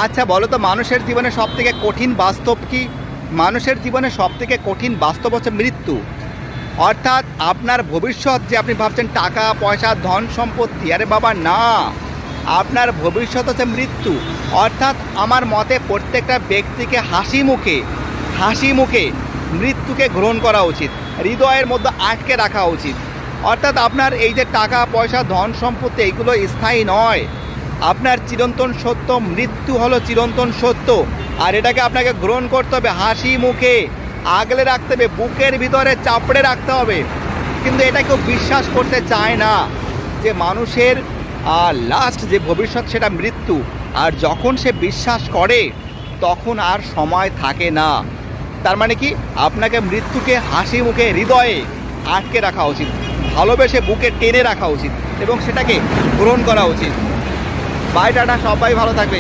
আচ্ছা বলো তো, মানুষের জীবনে সবথেকে কঠিন বাস্তব কি? মানুষের জীবনে সবথেকে কঠিন বাস্তব হচ্ছে মৃত্যু। অর্থাৎ আপনার ভবিষ্যৎ যে আপনি ভাবছেন টাকা পয়সা ধন সম্পত্তি, আরে বাবা না, আপনার ভবিষ্যৎ হচ্ছে মৃত্যু। অর্থাৎ আমার মতে প্রত্যেকটা ব্যক্তিকে হাসি মুখে মৃত্যুকে গ্রহণ করা উচিত, হৃদয়ের মধ্যে আটকে রাখা উচিত। অর্থাৎ আপনার এই যে টাকা পয়সা ধন সম্পত্তি এইগুলো স্থায়ী নয়, আপনার চিরন্তন সত্য মৃত্যু হলো চিরন্তন সত্য। আর এটাকে আপনাকে গ্রহণ করতে হবে হাসি মুখে, আগলে রাখতে হবে, বুকের ভিতরে চাপড়ে রাখতে হবে। কিন্তু এটা কেউ বিশ্বাস করতে চায় না যে মানুষের লাস্ট যে ভবিষ্যৎ সেটা মৃত্যু। আর যখন সে বিশ্বাস করে তখন আর সময় থাকে না। তার মানে কি, আপনাকে মৃত্যুকে হাসি মুখে হৃদয়ে আটকে রাখা উচিত, ভালোবেসে বুকে টেনে রাখা উচিত এবং সেটাকে গ্রহণ করা উচিত। বাই টাটা, সবাই ভালো থাকবে।